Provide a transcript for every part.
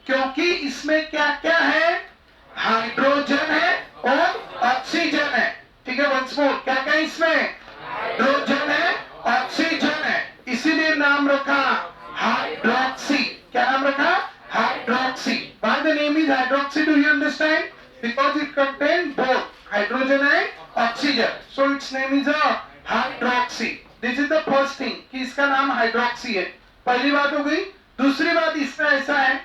क्योंकि इसमें क्या क्या है, हाइड्रोजन है और ऑक्सीजन है। ठीक है, वंस मोर, क्या क्या इसमें, हाइड्रोजन है, ऑक्सीजन है, इसीलिए नाम रखा हाइड्रोक्सी। क्या नाम रखा, hydroxy. Why the name is hydroxy, do you understand? Because it contains both hydrogen and oxygen, so its name is a hydroxy. This is the first thing कि इसका नाम हाइड्रोक्सी है। पहली बात हो गई। दूसरी बात इसमें ऐसा है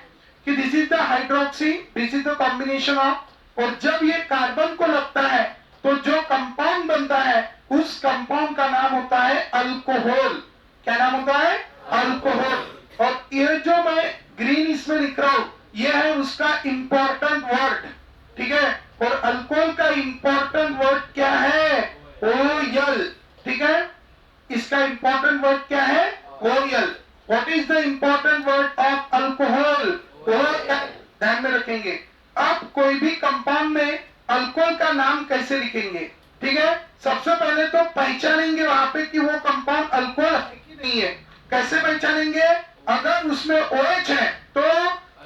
कि this is the hydroxy, this is the combination of, और जब ये कार्बन को लगता है तो जो कंपाउंड बनता है उस कंपाउंड का नाम होता है अल्कोहल। क्या नाम होता है, अल्कोहल। और ये जो मैं ग्रीन इसमें लिख रहा हूं ये है उसका इंपॉर्टेंट वर्ड। ठीक है, और अल्कोहल का इंपॉर्टेंट वर्ड क्या है, ओयल। ठीक है, इसका इंपॉर्टेंट वर्ड क्या है, oil. What is the important word of alcohol, oil. ध्यान में रखेंगे। अब कोई भी कंपाउंड में अल्कोहल का नाम कैसे लिखेंगे। ठीक है, सबसे पहले तो पहचानेंगे वहां पे कि वो कंपाउंड अल्कोहल है कि नहीं है। कैसे पहचानेंगे, अगर उसमें OH है तो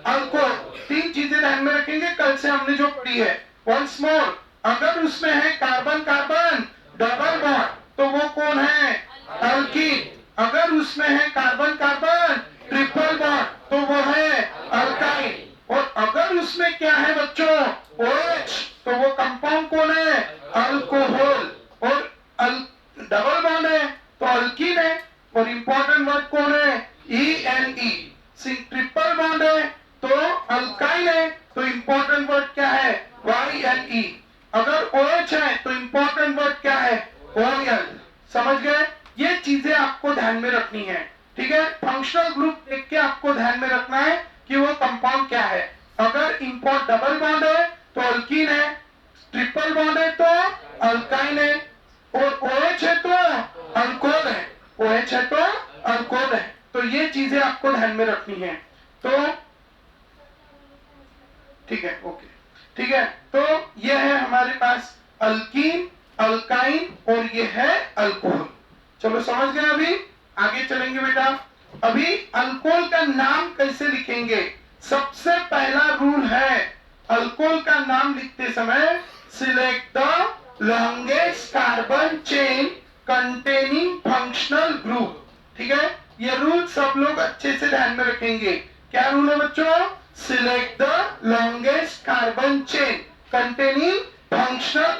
अल्कोहल। तीन चीजें ध्यान में रखेंगे, कल से हमने जो पढ़ी है। वंस मोर, अगर उसमें है कार्बन कार्बन डबल बॉन्ड तो वो कौन है, अल्कीन। अगर उसमें है कार्बन कार्बन ट्रिपल बॉन्ड तो वो है अल्काइन। और अगर उसमें क्या है बच्चों, OH, तो वो कंपाउंड कौन है, अल्कोहल। और डबल बॉन्ड है तो अल्कीन है। और इंपॉर्टेंट वर्ड कौन है, ENE। ट्रिपल बॉन्ड है तो अल्काइन है, तो इंपॉर्टेंट वर्ड क्या है, YNE। अगर OH है तो इंपॉर्टेंट वर्ड क्या है, OL। समझ गए, ये चीजें आपको ध्यान में रखनी है। ठीक है, फंक्शनल ग्रुप देख के आपको ध्यान में रखना है कि वो कंपाउंड क्या है। अगर इंपॉर्ट डबल बॉन्ड है तो अल्कीन है, ट्रिपल बॉन्ड है तो अल्काइन है, और OH है तो अल्कोहल है, OH है तो अल्कोहल है। तो ये चीजें आपको ध्यान में रखनी है। तो ठीक है, ओके, ठीक है। तो ये है हमारे पास अल्कीन, अल्काइन और ये है अल्कोहल। चलो समझ गए। अभी आगे चलेंगे बेटा। अभी अल्कोहल का नाम कैसे लिखेंगे। सबसे पहला रूल है, अल्कोहल का नाम लिखते समय select the longest carbon chain containing functional group. ठीक है, ये रूल सब लोग अच्छे से ध्यान में रखेंगे। क्या रूल है बच्चों, select the longest carbon chain containing functional.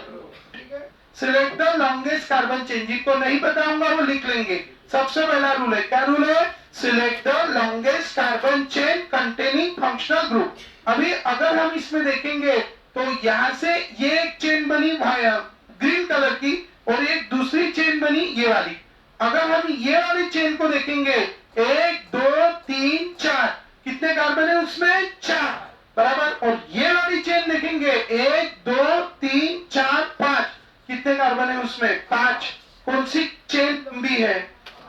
ठीक है, select the longest carbon chain, जिनको नहीं पता होगा वो लिख लेंगे। सबसे पहला रूल है, क्या रूल है, select the longest carbon chain containing functional group. अभी अगर हम इसमें देखेंगे तो यहां से ये एक चेन बनी ग्रीन कलर की और एक दूसरी चेन बनी ये वाली। अगर हम ये वाली चेन को देखेंगे 1 2 3 4, कितने कार्बन है उसमें, 4 बराबर। और ये वाली चेन देखेंगे 1 2 3 4 5, कितने कार्बन है उसमें, 5। कौन सी चेन लंबी है,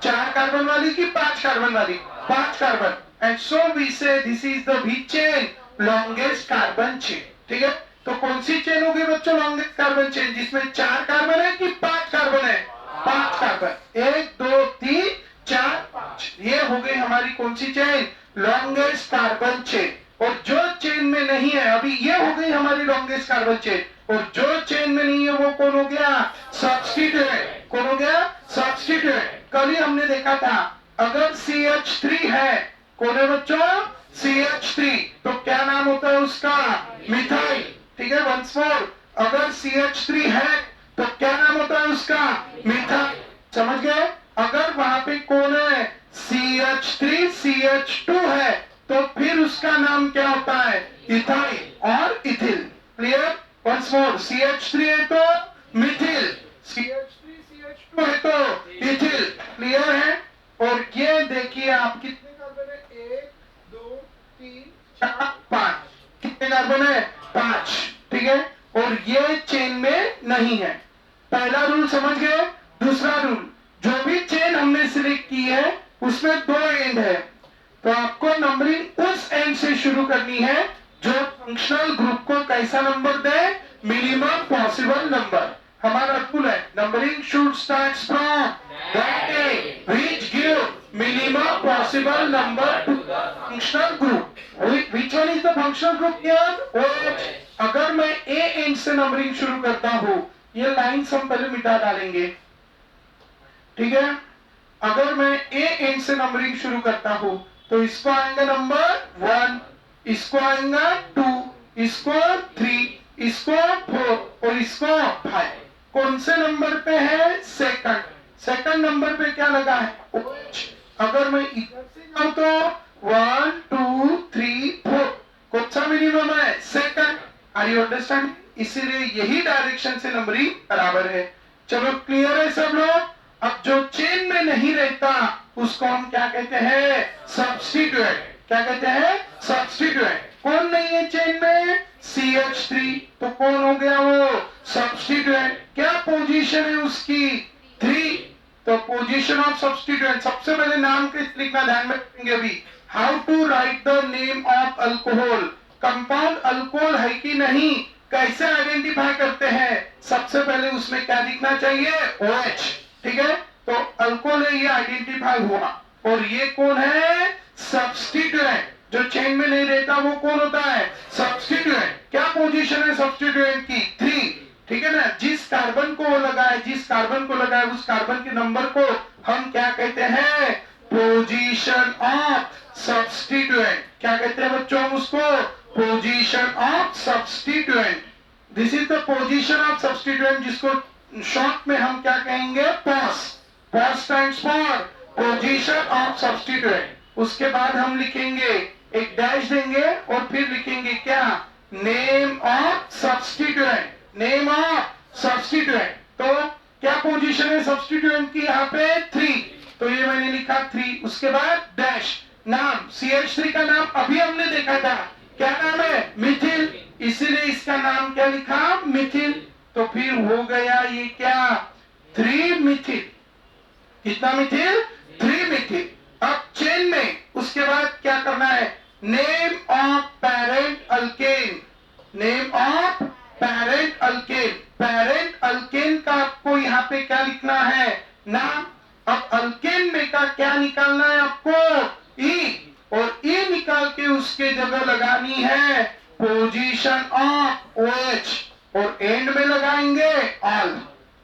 4 कार्बन वाली की 5 कार्बन वाली, 5 carbon. And so we say this is the we chain longest carbon chain. ठीक है, तो कौन सी चेन होगी बच्चों, लॉन्गेस्ट कार्बन चेन, जिसमें 4 कार्बन है कि 5 कार्बन है, 5 कार्बन। 1 2 3 4 5, ये हो गई हमारी कौन सी चेन, लॉन्गेस्ट कार्बन चेन। और जो चेन में नहीं है, अभी ये हो गई हमारी लॉन्गेस्ट कार्बन चेन, और जो चेन में नहीं है वो कौन हो गया, सब्स्टिट्यूएंट। कौन हो गया, सब्स्टिट्यूएंट। कल ही हमने देखा था, अगर CH3 है, कौन है बच्चों, CH3, तो क्या नाम होता है उसका, मिथाइल। ठीक है, वंस मोर, अगर CH3 है तो क्या नाम होता है उसका, मिथाइल। समझ गए। अगर वहां पे कौन है, CH3 CH2 है तो फिर उसका नाम क्या होता है, इथाइल और इथिल। क्लियर, वंस मोर, CH3 है तो मिथिल, CH3 CH2 है तो इथिल। क्लियर है। और ये देखिए आप कितने कार्बन है, 1 2 3 4 5, कितने कार्बन है, 5। ठीक है, और ये चेन में नहीं है। पहला रूल समझ गए। दूसरा रूल, जो भी चेन हमने सिलेक्ट की है उसमें 2 एंड है, तो आपको नंबरिंग उस एंड से शुरू करनी है जो फंक्शनल ग्रुप को कैसा नंबर दे, मिनिमम पॉसिबल नंबर। हमारा रूल है, numbering should start from that and which give minimum possible number to the functional group. Which one is the functional group here? OH. अगर मैं A end से numbering शुरू करता हूँ, ये line हम पहले मिटा डालेंगे, ठीक है? अगर मैं A end से नंबरिंग शुरू करता हूँ, तो इसको आएगा नंबर 1, इसको आएगा 2, इसको 3, इसको 4 और इसको 5. कौन से नंबर पे है? सेकंड नंबर पे क्या लगा है? OH. अगर मैं इधर से जाऊं तो 1, 2, 3, 4 कौन सा मिनिमम है? सेकंड. Are you understand? इसीलिए यही डायरेक्शन से नंबरिंग बराबर है. चलो क्लियर है सब लोग? अब जो चेन में नहीं रहता उसको हम क्या कहते हैं? सब्स्टिट्यूएंट. क्या कहते हैं? सब्स्टिट्यूएंट. कौन नहीं है चेन में? CH3. तो कौन हो गया वो? सब्स्टिट्यूएंट. क्या पोजीशन है उसकी? 3. तो पोजीशन ऑफ सब्स्टिट्यूएंट. सबसे पहले नाम कैसे लिखना ध्यान में रखेंगे अभी. How to write the name of alcohol. Compound alcohol है कि नहीं कैसे आइडेंटिफाई करते हैं? सबसे पहले उसमें क्या दिखना चाहिए? OH. ठीक है, तो अल्कोहल है ये आइडेंटिफाई हुआ. और ये कौन है? सब्स्टिट्यूएंट. जो चेन में नहीं रहता वो कौन होता है? सब्स्टिट्यूएंट. क्या पोजीशन है सब्स्टिट्यूएंट की? 3. ठीक है ना? जिस कार्बन को वो लगा है, जिस कार्बन को लगा है उस कार्बन के नंबर को हम क्या कहते हैं? Position of substituent. क्या कहते हैं बच्चों हम उसको? Position of substituent. This is the position of substituent, जिसको शॉर्ट में हम क्या कहेंगे? POS. POS stands for position of substituent. उसके बाद हम लिखेंगे, एक डैश देंगे और फिर लिखेंगे क्या? Name of substituent. Name of substituent. तो क्या पोजीशन है सब्स्टिट्यूएंट की? यहाँ पे 3. तो ये मैंने लिखा 3. उसके बाद डैश. नाम CH3 का नाम अभी हमने देखा था. क्या नाम है? मिथिल. इसीलिए इसका नाम क्या लिखा? मिथिल. तो फिर हो गया ये क्या? 3 मिथिल. कितना मिथिल? 3 मिथिल. अब चेन में उसके बाद क्या करना है? Name of parent alkane. Name of parent alkane. Parent alkane का आपको यहाँ पे क्या लिखना है? नाम. अब अल्केन में का क्या निकालना है आपको? E. और E निकाल के उसके जगह लगानी है पोजीशन ऑफ OH. और एंड में लगाएंगे ऑल.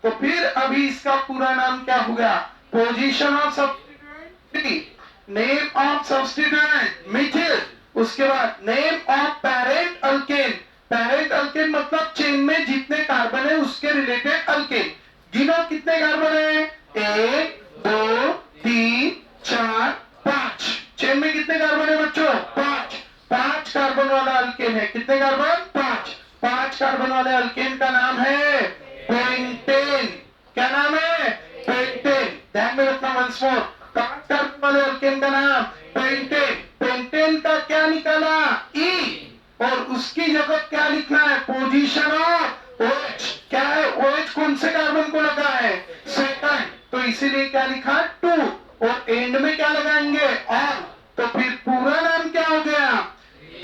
तो फिर अभी इसका पूरा नाम क्या होगा? Position of substituent. Name of substituent Mithil. उसके बाद name of parent alkane. Parent alkane मतलब चेन में जितने कार्बन है उसके रिलेटेड अल्केन. गिनो कितने कार्बन है? 1, 2, 3, 4, 5. चेन में कितने कार्बन है बच्चों? 5. 5 कार्बन वाला अल्केन है. कितने कार्बन? 5. 5 कार्बन वाले अल्केन का नाम है पेंटेन. क्या नाम है? पेंटेन. ध्यान में रखना वंस मोर. 5 कार्बन वाले अल्केन का नाम पेंटेन. पेंटेन का क्या निकाला? E. और उसकी जगह क्या लिखना है? Position of OH. क्या है? OH कौन से कार्बन को लगा है? सेकंड. तो इसीलिए क्या लिखा? 2. और एंड में क्या लगाएंगे? ऑल. तो फिर पूरा नाम क्या हो गया?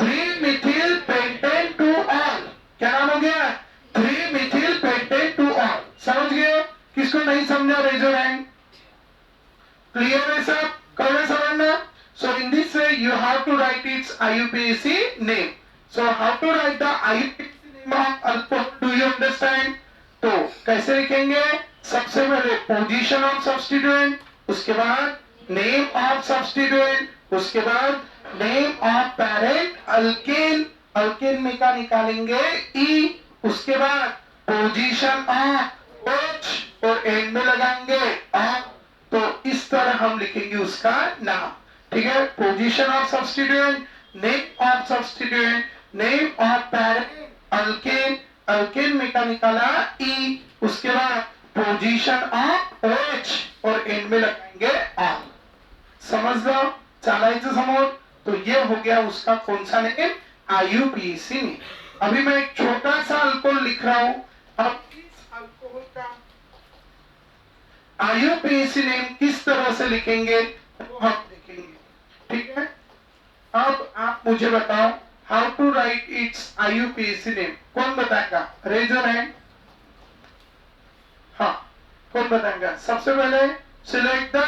3 मिथिल पेंटेन टू ऑल. क्या नाम हो गया? 3 मिथिल पेंटेन टू ऑल. समझ गए? किसको नहीं समझा रेजर हैंड. क्लियर है सब? कौन समझना? So in this way you have to write its IUPAC name. So how to write the IUPAC name of alcohol? Do you understand? तो कैसे लिखेंगे? सबसे पहले पोजीशन ऑफ सब्स्टिट्यूएंट, उसके बाद नेम ऑफ सब्स्टिट्यूएंट, उसके बाद name of parent alkane. Alkane में का निकालेंगे E. उसके बाद पोजीशन ऑफ OH और एंड में लगाएंगे ऑफ. तो इस तरह हम लिखेंगे उसका नाम. ठीक है? Position of substituent, name of substituent, name of parent alkane. Alkane में का निकाला E. उसके बाद पोजीशन ऑफ OH और एंड में लगाएंगे ऑन. समझ लो? चालायचं समोर. तो ये हो गया उसका कौन सा नेम? IUPAC name. अभी मैं एक छोटा सा अल्कोहल लिख रहा हूं. अब इस अल्कोहल का IUPAC नेम किस तरह से लिखेंगे वो हम देखेंगे. ठीक है? अब आप मुझे बताओ how to write its IUPAC name. कौन बताएगा? Raise your hand. हाँ, कौन बताएगा? सबसे पहले select the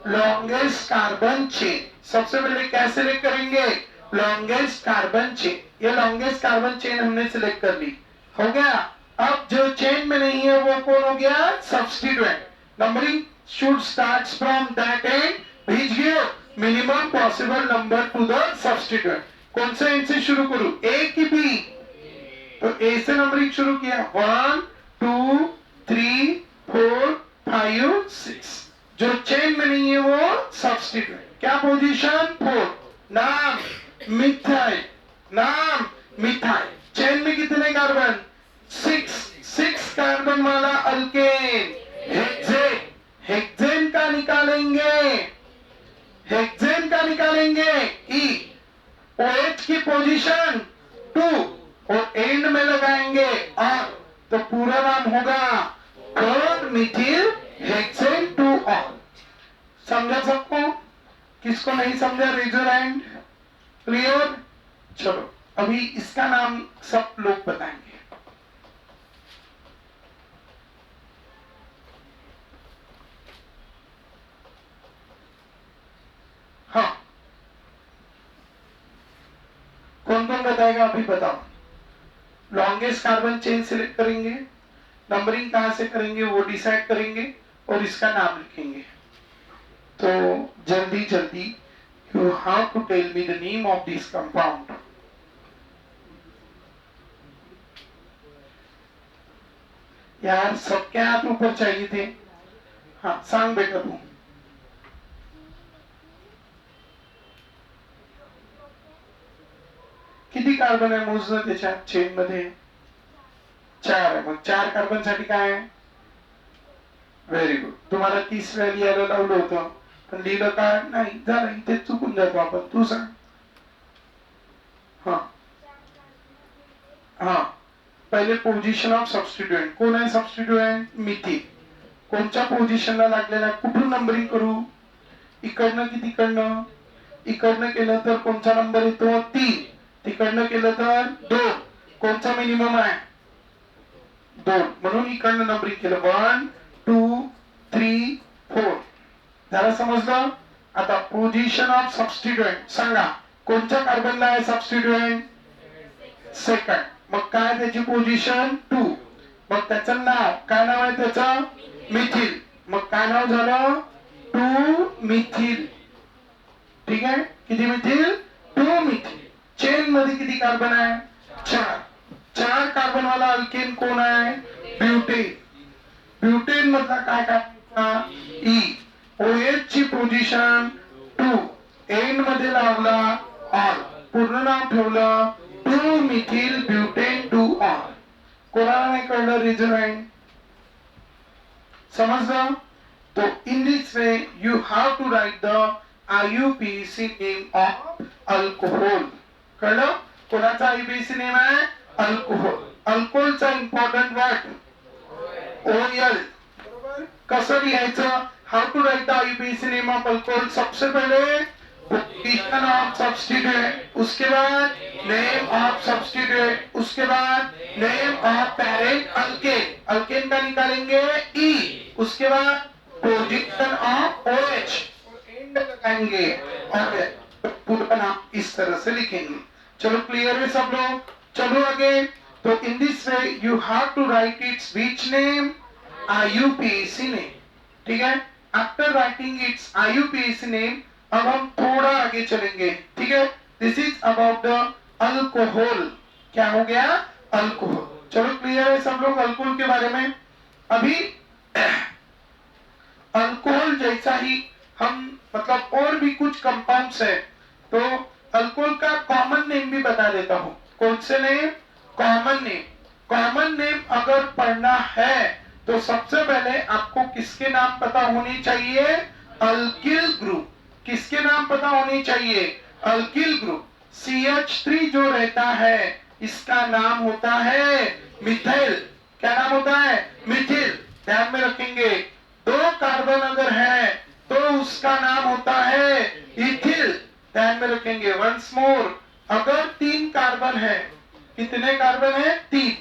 longest carbon chain. सबसे पहले क्या सिलेक्ट करेंगे? Longest carbon chain. ये लॉन्गेस्ट कार्बन चेन हमने सिलेक्ट कर ली, हो गया। अब जो चेन में नहीं है वो कौन हो गया? Substituent. Numbering should start from that and भेज गयो minimum possible number two the substituent. कौन से एंड से शुरू करूं, ए की बी? तो ए से नंबरिंग शुरू किया, 1 2 3 4 5 6। जो चेन में नहीं है वो सब्स्टिट्यूएंट। क्या पोजीशन? 4। नाम मिथाइल, नाम मिथाइल। चेन में कितने कार्बन? 6 कार्बन वाला अल्केन हेक्सेन। हेक्सेन का निकालेंगे, हेक्सेन का निकालेंगे ई। OH की पोजीशन 2 और एंड में लगाएंगे R। तो पूरा नाम होगा 4 मिथिल हेक्सेन 2 R। समझा सबको? किसको नहीं समझा रेज योर हैंड। क्लियर? चलो अभी इसका नाम सब लोग बताएंगे। हाँ, कौन कौन बताएगा अभी बताओ। लॉन्गेस्ट कार्बन चेन सिलेक्ट करेंगे, नंबरिंग कहां से करेंगे वो डिसाइड करेंगे और इसका नाम लिखेंगे। तो जल्दी जल्दी you have to tell me the name of this compound. यार सबके हाथ ऊपर चाहिए थे। हाँ सांग बेटा तू। किती कार्बन आहे मोजणं त्याच्या चेन मध्ये? 4 आहे। मग 4 कार्बन साठी काय आहे? Very good. तुम्हाला 30 वेळा लिहायला लावलं होतं पण लिहिलं का नाही? झालं, इथे चुकून जातो आपण। तू सांग। हाँ हाँ, पहिले पोझिशन ऑफ सबस्टिट्यूएंट। कोण आहे सबस्टिट्यूएंट? मिथिल। कोणत्या पोझिशनला लागलेला? कुठून नंबरिंग करू? इकडनं की तिकडनं? इकडनं केलं तर कोणता नंबर येतो? 3। तिकडनं केलं तर 2। कोणता मिनिमम आहे? 2। म्हणून इकडनं नंबरिंग केलं 1 2 3 4। झालं समजलं? आता पोझिशन ऑफ सबस्टिट्यूएंट सांगा, कोणत्या कार्बनला आहे सबस्टिट्यूएंट? सेकंड। मग काय त्याची पोझिशन? 2। मग त्याचं नाव काय? नाव आहे त्याचं? मिथिल। मग काय नाव झालं? 2 मिथिल। ठीक आहे, किती मिथिल? 2 मिथिल। चेन मध्ये किती कार्बन आहे? 4। 4 कार्बन वाला अल्केन कोण आहे? ब्युटेन। ब्युटेन मधला काय कार्बन? ई। OH ची पोझिशन 2, एंड मध्ये लावला R, पूर्ण नाव ठेवलं 2 मिथिल ब्युटेन 2 R। कोणाला नाही कळलं रिझन? समजलं? तो in this way you have to write the IUPAC name of alcohol. कळलं? कोणाचा IUPAC नेम आहे? अल्कोहोल। अल्कोहोलचा इम्पॉर्टंट वर्ड OL। बरोबर? कसं लिहायचं? How to write the IUPAC name of alcohol? सबसे पहले पोजीशन ऑफ सब्स्टिट्यूएंट, उसके बाद नेम ऑफ सब्स्टिट्यूएंट, उसके बाद name of parent alkane. Alkane का निकालेंगे ई, उसके बाद पोजीशन ऑफ OH एंड लगाएंगे और पूरा नाम इस तरह से लिखेंगे। चलो क्लियर है सब लोग? चलो आगे। तो in this way you have to write its which name? IUPAC name. ठीक है, after writing its IUPAC name अब हम थोड़ा आगे चलेंगे। ठीक है, this is about the alcohol. क्या हो गया? अल्कोहल। चलो क्लियर है सब लोग अल्कोहल के बारे में? अभी अल्कोहल जैसा ही हम मतलब और भी कुछ कंपाउंड्स है, तो अल्कोहल का कॉमन नेम भी बता देता हूं। कौन से name? Common name. Common name अगर पढ़ना है तो सबसे पहले आपको किसके नाम पता होनी चाहिए? Alkyl group. किसके नाम पता होनी चाहिए? Alkyl group. CH3 जो रहता है इसका नाम होता है मिथाइल। क्या नाम होता है? मिथिल। ध्यान में रखेंगे। 2 कार्बन अगर है तो उसका नाम होता है इथिल। ध्यान में रखेंगे। वंस मोर, अगर 3 कार्बन है, कितने कार्बन है? 3।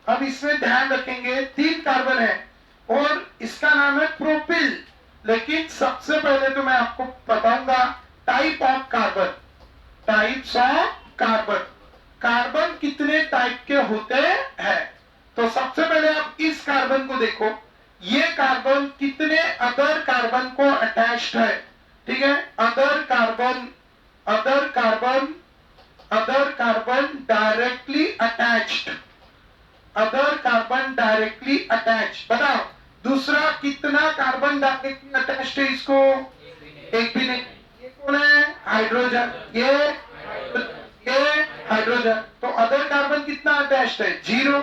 अब इसमें ध्यान रखेंगे 3 कार्बन है और इसका नाम है प्रोपिल। लेकिन सबसे पहले तो मैं आपको बताऊंगा type of carbon, types of carbon, carbon कितने टाइप के होते हैं। तो सबसे पहले आप इस कार्बन को देखो, ये कार्बन कितने अदर कार्बन को अटैच्ड है, ठीक है। Other carbon, other carbon, other carbon directly attached, other carbon directly attached. बताओ दूसरा कितना कार्बन डायरेक्टली अटैच्ड है इसको? एक भी नहीं। ये कौन है? हाइड्रोजन। ये हाइड्रोजन। तो अदर कार्बन कितना अटैच्ड है? 0।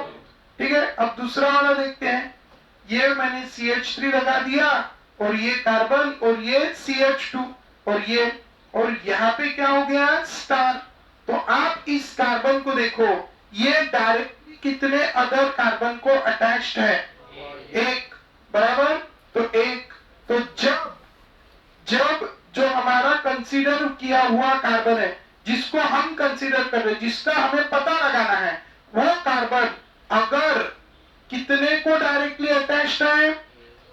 ठीक है, अब दूसरा वाला देखते हैं। ये मैंने CH3 लगा दिया और ये कार्बन और ये CH2 और ये, और यहाँ पे क्या हो गया? स्टार। तो आप इस कार्बन को देखो, ये डायरेक्टली कितने अदर कार्बन को अटैच्ड है? 1, बराबर। तो 1, तो जब जो हमारा कंसीडर किया हुआ कार्बन है, जिसको हम कंसीडर कर रहे हैं, जिसका हमें पता लगाना है, वो कार्बन अगर कितने को डायरेक्टली अटैच्ड है?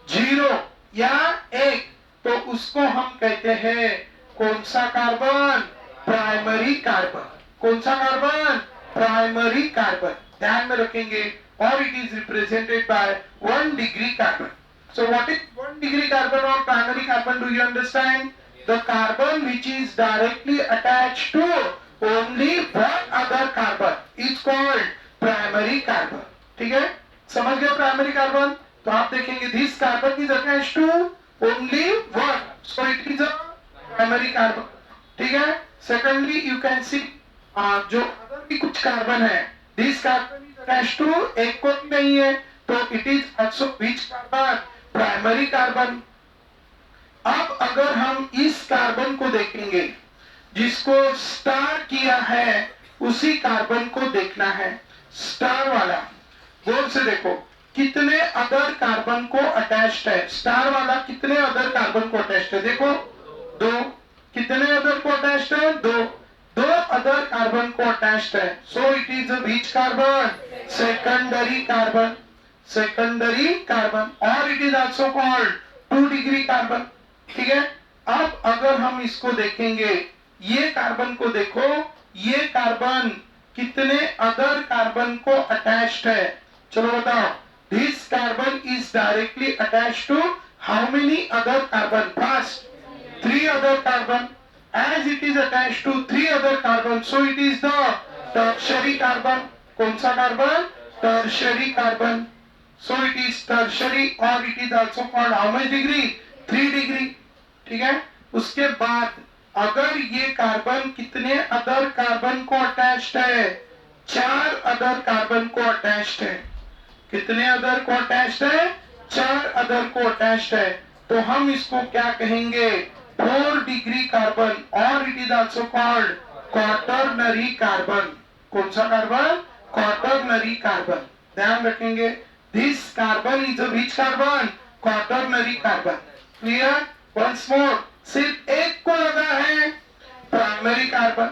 0 या 1, तो उसको हम कहते हैं कौन सा कार्बन? Primary carbon. कौन सा कार्बन? Primary carbon. ध्यान में रखेंगे। और it is represented by 1 degree carbon. So what is 1 degree carbon or primary carbon? Do you understand? The carbon which is directly attached to only one other carbon is called primary carbon. ठीक है, समझ गए primary carbon? तो आप देखेंगे this carbon is attached to only one, so it is a primary carbon. ठीक है। Secondly, you can see जो other भी कुछ carbon है, this carbon is attached to एक को भी नहीं है, तो it is also which carbon? Primary carbon. अब अगर हम इस कार्बन को देखेंगे जिसको स्टार किया है, उसी कार्बन को देखना है, स्टार वाला। गौर से देखो कितने अदर कार्बन को अटैच्ड है। स्टार वाला कितने अदर कार्बन को अटैच्ड है? देखो 2। कितने अदर को अटैच्ड है? 2 अदर कार्बन को अटैच्ड है। So it is a which carbon? Secondary carbon, secondary carbon. और it is also called 2 degree carbon. ठीक है। अब अगर हम इसको देखेंगे, ये कार्बन को देखो, ये कार्बन कितने अदर कार्बन को अटैच्ड है? चलो बताओ। This carbon is directly attached to how many other carbon? First 3 other carbon. As it is attached to 3 other carbon, so it is the tertiary carbon. कौन सा carbon? Tertiary carbon. So it is tertiary or it is also called how much degree? 3 degree. ठीक है। उसके बाद अगर ये carbon कितने other carbon को अटैच्ड है? 4 अदर कार्बन को अटैच्ड है। कितने अदर को अटैच्ड है? 4 अदर को अटैच्ड है। तो हम इसको क्या कहेंगे? 4 डिग्री कार्बन। और it is also called quaternary carbon. कौन सा कार्बन? Quaternary carbon. ध्यान रखेंगे। This carbon is a which carbon? Quaternary carbon. Clear? Once more. सिर्फ एक को लगा है प्राइमरी कार्बन,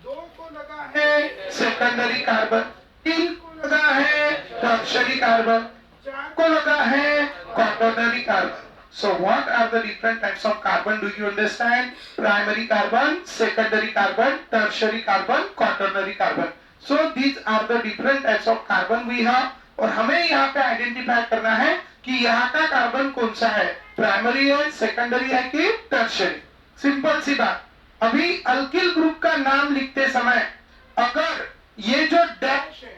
2 को लगा है सेकेंडरी कार्बन, 3 को लगा है टर्शियरी कार्बन, 4 को लगा है quaternary carbon. So what are the different types of carbon? Do you understand? Primary carbon, secondary carbon, tertiary carbon, quaternary carbon. So these are the different types of carbon we have. और हमें यहाँ पे identify करना है कि यहाँ का carbon कौन सा है, प्राइमरी है, सेकेंडरी है कि टर्शियरी। सिंपल सी बात। अभी अल्किल ग्रुप का नाम लिखते समय अगर ये जो डैश है,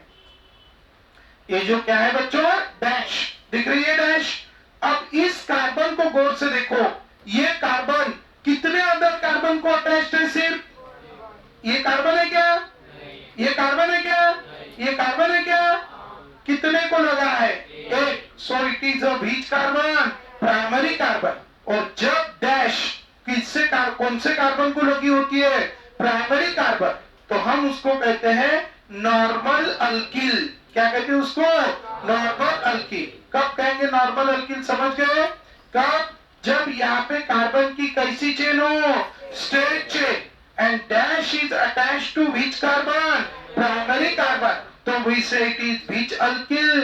ये जो क्या है बच्चों? डैश दिख रही है, डैश। अब इस कार्बन को गौर से देखो, ये कार्बन कितने अदर कार्बन को अटैच्ड है? सिर्फ ये कार्बन है क्या? ये कार्बन है क्या? ये कार्बन है क्या? कितने को लगा है? 1। सो it is a which carbon? Primary carbon. और जब डैश किससे कौन से कार्बन को लगी होती है? प्राइमरी कार्बन, तो हम उसको कहते हैं नॉर्मल अल्किल। क्या कहते हैं उसको? Normal alkyl. कब कहेंगे नॉर्मल अल्किल? समझ गए? कब? जब यहाँ पे कार्बन की कैसी चेन हो? Straight chain. And dash is attached to which carbon? Primary carbon. तो we say it is which alkyl?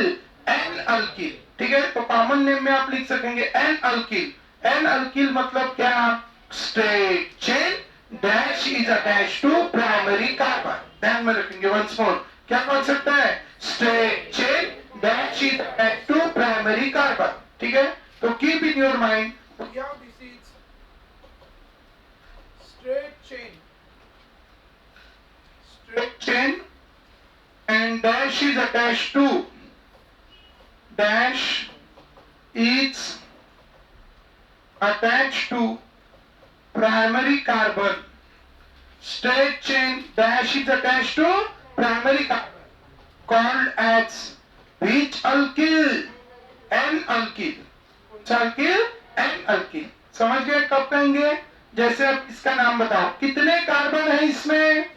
N alkyl। ठीक है। तो कॉमन नेम में आप लिख सकेंगे N alkyl। एन अल्किल मतलब क्या? Straight chain dash is attached to primary carbon. ध्यान में रखेंगे वंस मोर, क्या कॉन्सेप्ट है? Straight chain dash is attached to primary carbon. ठीक है, तो keep in your mind this is straight chain and dash is attached to dash is attached to primary carbon. Straight chain dash is attached to primary carbon called as which alkyl? N alkyl. alkyl N alkyl। समझ गए? कब कहेंगे? जैसे अब इसका नाम बताओ, कितने कार्बन है इसमें?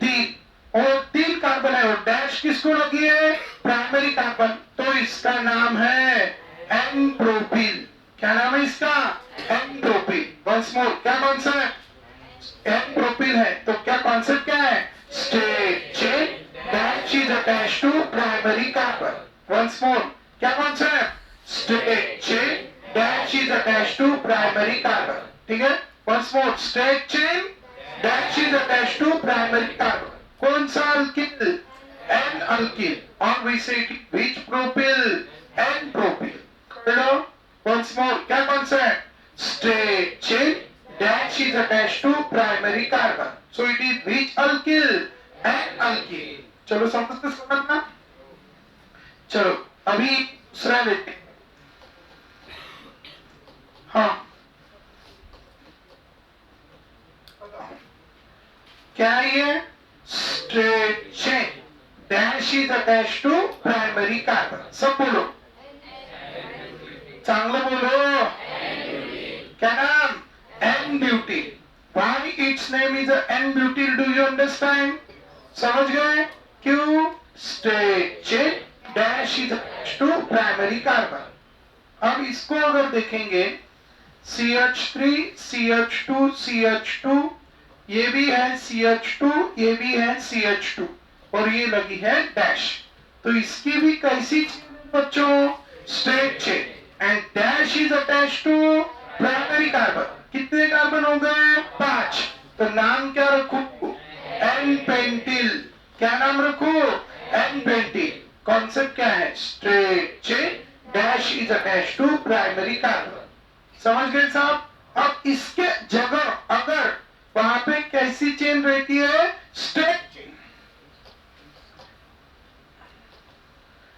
3, और 3 कार्बन है और डैश किसको लगी है? प्राइमरी कार्बन, तो इसका नाम है एन प्रोपिल। क्या नाम है इसका? N propyl. वंस मोर, क्या कॉन्सेप्ट? एन प्रोपिल है, तो क्या कॉन्सेप्ट क्या है? Straight chain dash is attached to primary carbon. Once more, क्या concept? Straight chain dash is attached to primary carbon. ठीक है, once more, straight chain dash is attached to primary carbon. कौन सा अल्किल? N alkyl. और we say which propyl? N propyl. Hello, once more, क्या concept? Straight chain dash is attached to primary carbon, so it is which alkyl? N alkyl. चलो समझना। चलो अभी दूसरा लेते। हाँ, क्या है ये? Straight chain dash is attached to primary carbon. सब बोलो, चांगलं बोलो। क्या नाम? N butyl. Why its name is n butyl? Do you understand? समझ गए? क्यों? Straight chain dash is attached to primary carbon. अब इसको अगर देखेंगे, CH3 CH2 CH2, ये भी है CH2, ये भी है CH2, और ये लगी है डैश। तो इसकी भी कैसी बच्चों? Straight chain and dash is attached to primary carbon. कितने कार्बन हो गए? 5। तो नाम क्या रखूं? N pentyl. क्या नाम रखूं? N pentyl. कॉन्सेप्ट क्या है? Straight chain dash is attached to primary carbon. समझ गए साहब? अब इसके जगह अगर वहां पे कैसी चेन रहती है? Straight chain.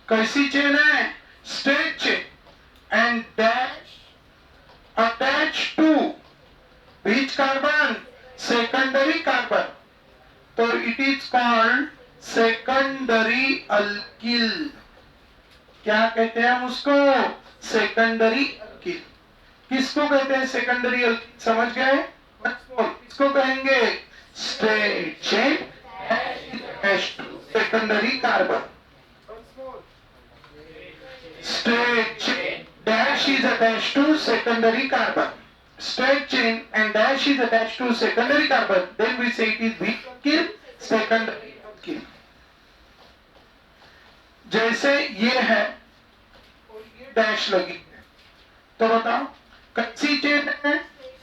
कैसी चेन है? Straight chain and dash attached to which carbon? Secondary carbon, तो it is called secondary alkyl. क्या कहते हैं हम उसको? Secondary alkyl. किसको कहते हैं सेकेंडरी अल्किल? समझ गए? इसको कहेंगे straight chain dash to secondary carbon. Straight chain dash is attached to secondary carbon. Straight chain and dash is attached to secondary carbon. Then we say it is weak alkyl, secondary alkyl. जैसे ये है और ये dash लगी है, तो बताओ कैसी चेन है?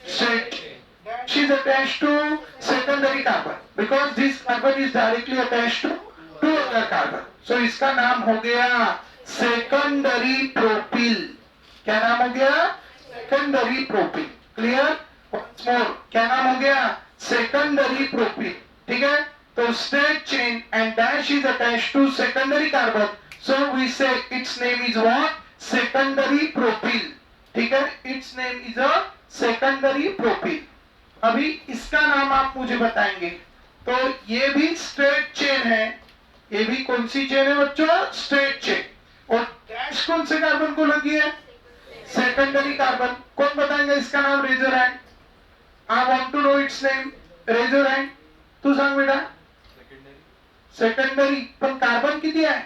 Straight chain. Dash is attached to secondary carbon because this carbon is directly attached to two other carbon. So इसका नाम हो गया सेकेंडरी प्रोपिल। क्या नाम हो गया? Secondary propyl. Clear? Once more, क्या नाम हो गया? Secondary propyl. ठीक है, तो straight chain and dash is attached to secondary carbon, so we say its name is what? Secondary propyl. ठीक है, its name is a secondary propyl. अभी इसका नाम आप मुझे बताएंगे। तो ये भी स्ट्रेट चेन है, ये भी कौन सी चेन है बच्चों? Straight chain. और डैश कौन से कार्बन को लगी है? Secondary carbon. कौन बताएंगे इसका नाम? Raise your hand. I want to know its name. Raise your hand, तू सांग बेटा। सेकेंडरी पण कार्बन किती आहे?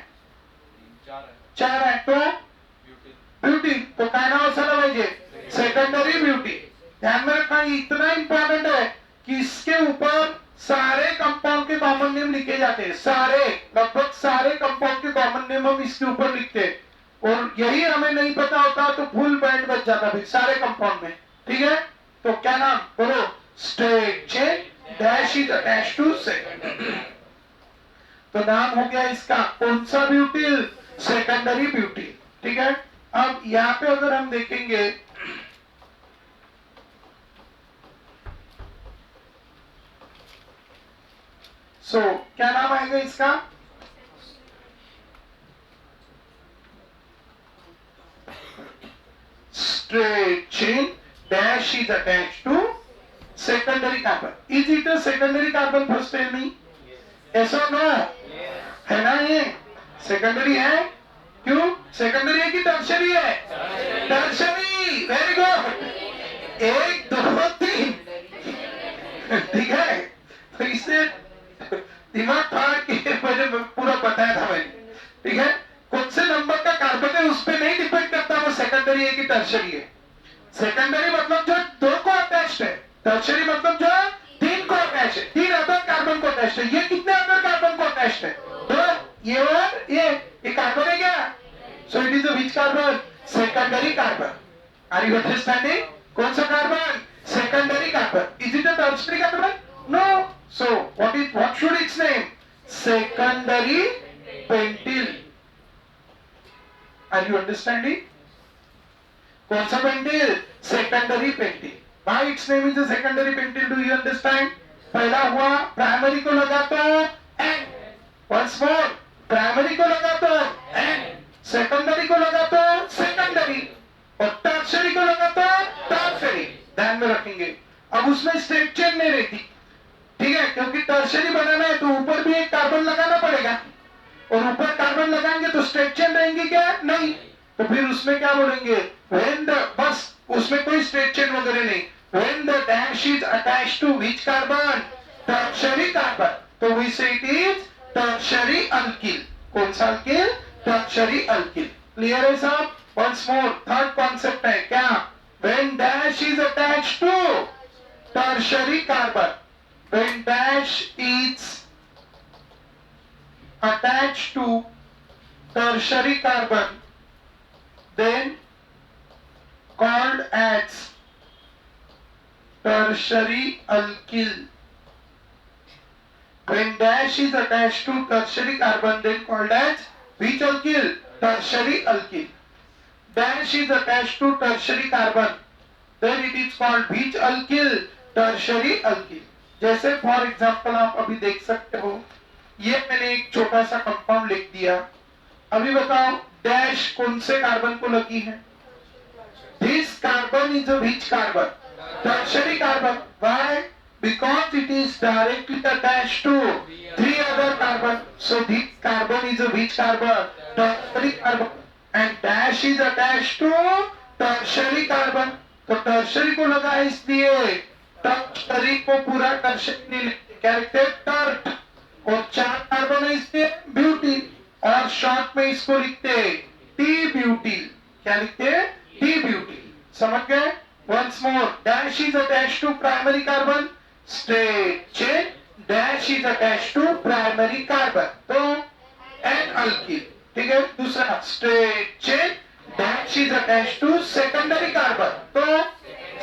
4 आहे। तो ब्यूटी, तो काय नाव असायला पाहिजे? Secondary beauty. ध्यान में रखना, इतना इंपॉर्टेंट है कि इसके ऊपर सारे कंपाउंड के कॉमन नेम लिखे जाते हैं। सारे, लगभग सारे कंपाउंड के कॉमन नेम हम इसके ऊपर लिखते हैं। और यही हमें नहीं पता होता तो फुल बैंड बच जाता फिर सारे कंपाउंड में। ठीक है, तो क्या नाम बोलो, straight chain dash is attached to secondary. तो नाम हो गया इसका कौन सा ब्यूटिल, सेकेंडरी ब्यूटिल। ठीक है, अब यहाँ पे अगर हम देखेंगे क्या नाम आएगा इसका, straight chain dash is attached to secondary carbon. Is it a secondary carbon first tell me? Yes or no? है ना, ये सेकेंडरी है। क्यों सेकेंडरी है कि टर्शरी है? Tertiary, very good, 1 2 3। ठीक है, तो इससे दिमाग फाड़ के मैंने पूरा बताया था मैंने। ठीक है, कौन से नंबर का कार्बन है उस पर नहीं डिपेंड करता वो सेकेंडरी है कि टर्शरी है। सेकेंडरी मतलब जो 2 को अटैच्ड है, टर्शरी मतलब जो 3 को अटैच है, 3 अदर कार्बन को अटैच्ड है। ये कितने अदर कार्बन को अटैच्ड है? 2, ये और ये कार्बन है क्या? So it is a which carbon, secondary carbon. Are you understanding? कौन सा carbon? Secondary carbon. Is it a tertiary carbon? No. So what should its name? Secondary pentyl. Are you understanding? कौन सा pentyl? Secondary pentyl. Why its name is a secondary pentyl? Do you understand? पहला हुआ primary को लगा तो N, once more primary को लगा तो N, सेकेंडरी को लगा तो सेकेंडरी, और टर्शरी को लगा तो टर्शरी। ध्यान में रखेंगे। अब उसमें स्ट्रेट चेन नहीं रहती। ठीक है, क्योंकि टर्शरी बनाना है तो ऊपर भी एक कार्बन लगाना पड़ेगा, और ऊपर कार्बन लगाएंगे तो स्ट्रेट चेन रहेंगी क्या? नहीं। तो फिर उसमें क्या बोलेंगे, when the, बस उसमें कोई स्ट्रेट चेन वगैरह नहीं। when the dash is attached to which carbon? tertiary carbon, तो we say it is tertiary alkyl। कौन सा alkyl? tertiary alkyl। क्लियर है सब? once more थर्ड कॉन्सेप्ट है क्या, when dash is attached to tertiary carbon, when dash is attached to tertiary carbon, then called as tertiary alkyl। When dash is attached to tertiary carbon, then called as which alkyl? Tertiary alkyl। Dash is attached to tertiary carbon, then it is called which alkyl? Tertiary alkyl। जैसे for example आप अभी देख सकते हो, ये मैंने एक छोटा सा कंपाउंड लिख दिया। अभी बताओ डैश कौन से कार्बन को लगी है? This carbon is a which carbon? Tertiary carbon. Why? Because it is directly attached to 3 other carbon. So this carbon is a which carbon? Tertiary carbon. And dash is attached to tertiary carbon, तो tertiary को लगा है इसलिए tertiary को पूरा tertiary क्या लिखते हैं? टर्ट। और 4 कार्बन है इसलिए ब्यूटिल, और शॉर्ट में इसको लिखते हैं टी ब्यूटिल। क्या लिखते हैं? T butyl. समझ गए? once more dash is attached to primary carbon, straight chain dash is attached to primary carbon, तो N alkyl। ठीक है, दूसरा straight chain dash is attached to secondary carbon, तो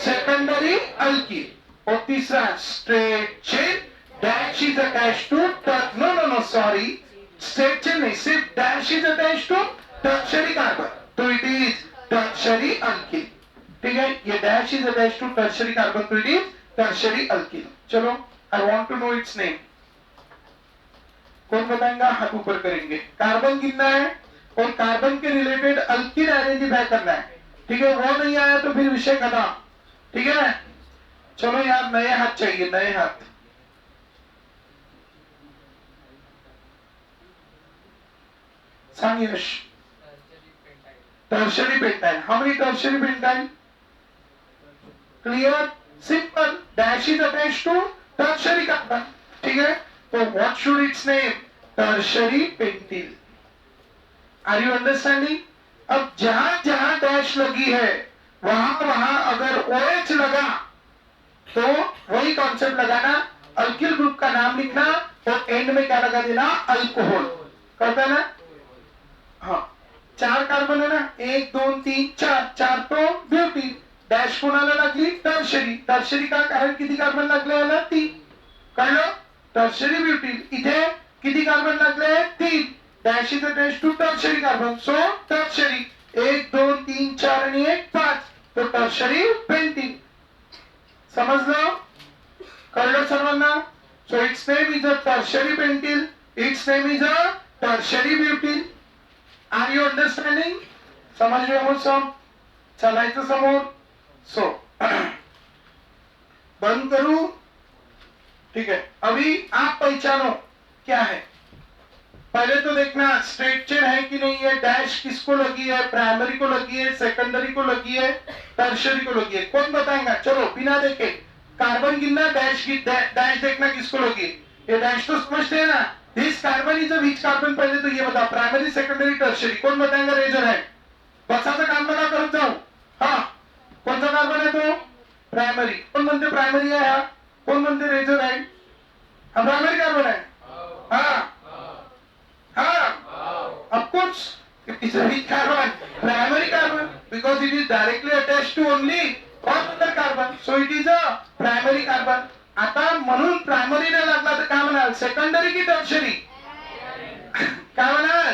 secondary alkyl। और तीसरा straight chain dash is attached to no sorry, straight chain नहीं, सिर्फ dash is attached to tertiary carbon, तो it is tertiary alkyl। ठीक है, ये dash is attached to tertiary carbon, तो it is tertiary alkyl। चलो, I want to know its name। कौन बताएगा? हाथ ऊपर करेंगे। कार्बन गिनना है और कार्बन के रिलेटेड अल्किल आइडेंटिफाई करना है। ठीक है, वो नहीं आया तो फिर विषय खत्म। ठीक है, चलो यार नए हाथ चाहिए, नए हाथ। सांग यश। Tertiary pentyl. How many tertiary pentyl? Clear, simple, dash is attached to tertiary carbon. ठीक है, तो what should its name? Tertiary pentyl. Are you understanding? अब जहां जहां डैश लगी है वहां वहां अगर OH लगा तो वही कॉन्सेप्ट लगाना, अल्किल ग्रुप का नाम लिखना और एंड में क्या लगा देना? अल्कोहल। करता है ना? हाँ, चार कार्बन आहे ना, 1 2 3 4, 4 तो ब्युटीन. डॅश कोणाला लागली? टर्शरी. टर्शरी का? कारण किती कार्बन लागले याला? 3. कळलं? Tertiary butene. इथे किती कार्बन लागले? 3. Dash is attach to tertiary carbon, so tertiary. 1 2 3 4 आणि 1 5, तो टर्शरी पेंटीन. समजलं? कळलं सर्वांना? So its name is a tertiary pentene, its name is a tertiary butene. Are you understanding? समजले हो सब? चलायचं समोर. सो बंद करू. ठीक है, अभी आप पहचानो क्या है. पहले तो देखना स्ट्रेट चेन है कि नहीं है. डैश किसको लगी है? प्राइमरी को लगी है, सेकेंडरी को लगी है, टर्शरी को लगी है. कौन बताएगा? चलो बिना देखे कार्बन गिनना, डैश डैश देखना किसको लगी. ये डैश तो समझते हैं ना. This carbon is a which carbon? पहले तो ये बता, प्राइमरी सेकेंडरी टर्शरी. कौन बताएगा? रेजर है. बसाचं काम नका करत जाऊ. हा, कोणता कार्बन आहे तो? प्राइमरी. कोण म्हणते प्राइमरी आहे हा? कोण म्हणते रेजर आहे? हा प्राइमरी कार्बन आहे. हा of course it is a weak carbon, primary carbon, because it is directly attached to only one other carbon, so it is a primary carbon. आता म्हणून प्रायमरी ने लागला तर काय म्हणाल? सेकंडरी की टर्शरी? काय म्हणाल?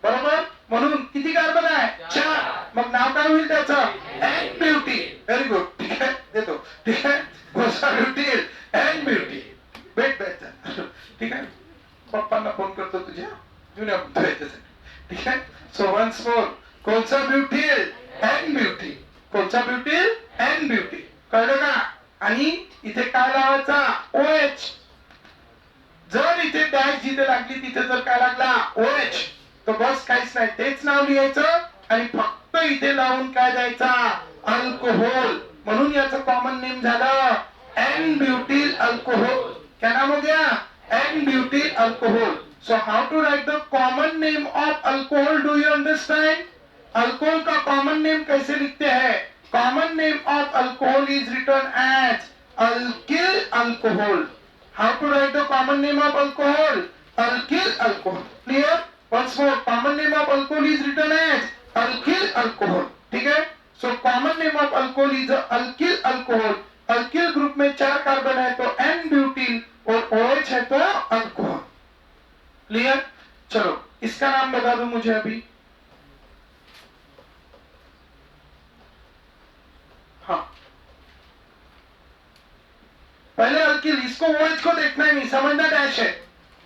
बरोबर. म्हणून किती कार्बन आहे? 4. मग नाव काय होईल त्याचं? एन ब्युटी. Very good. ठीक आहे, देतो. ठीक आहे, कोसा ब्युटी एन ब्युटी. भेट ठीक आहे. पप्पांना फोन करतो तुझ्या जुन्या भेटायसाठी. ठीक आहे. सो वन्स मोर, कोणचा ब्युटील? N beauty. कोणचा ब्युटील? N beauty. कळलं का? आणि इथे काय लावायचा? OH. जर इथे डॅश जिथे लागली तिथे जर काय लागला? OH, तर बस काहीच नाही, तेच नाव लिहायचं आणि फक्त इथे लावून काय द्यायचा? अल्कोहोल. म्हणून याचं कॉमन नेम झालं एन ब्युटील अल्कोहोल. क्या नाम हो गया? N-butyl alcohol. So how to write the common name of alcohol? Do you understand? Alcohol का common name कैसे लिखते हैं? Common name of alcohol is written as alkyl alcohol. How to write the common name of alcohol? Alkyl alcohol. Clear? Once more, common name of alcohol is written as alkyl alcohol. ठीक है? So common name of alcohol is alkyl alcohol. Alkyl group में 4 carbon है तो N butene और OH है तो alcohol. Clear? चलो इसका नाम बता दो मुझे अभी. हाँ, पहले अल्किल, इसको OH को देखना ही नहीं, समझना डैश है.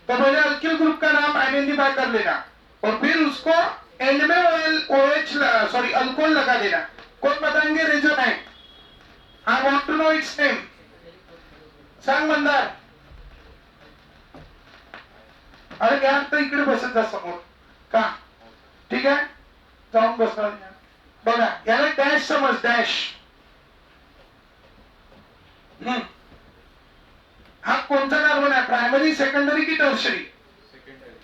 तो पहले अल्किल ग्रुप का नाम आइडेंटिफाई कर लेना और फिर उसको एंड में OH सॉरी अल्कोहल लगा देना. कौन बताएंगे? रेजोनाइट. I want to know its name. सांग मंदार. अरे यार तर इकडे बसत जा समोर. का? ठीक आहे, जाऊन बसणार. बघा याला डॅश समज. डॅश हा कोणता कार्बन आहे? प्रायमरी, सेकंडरी की टर्शरी?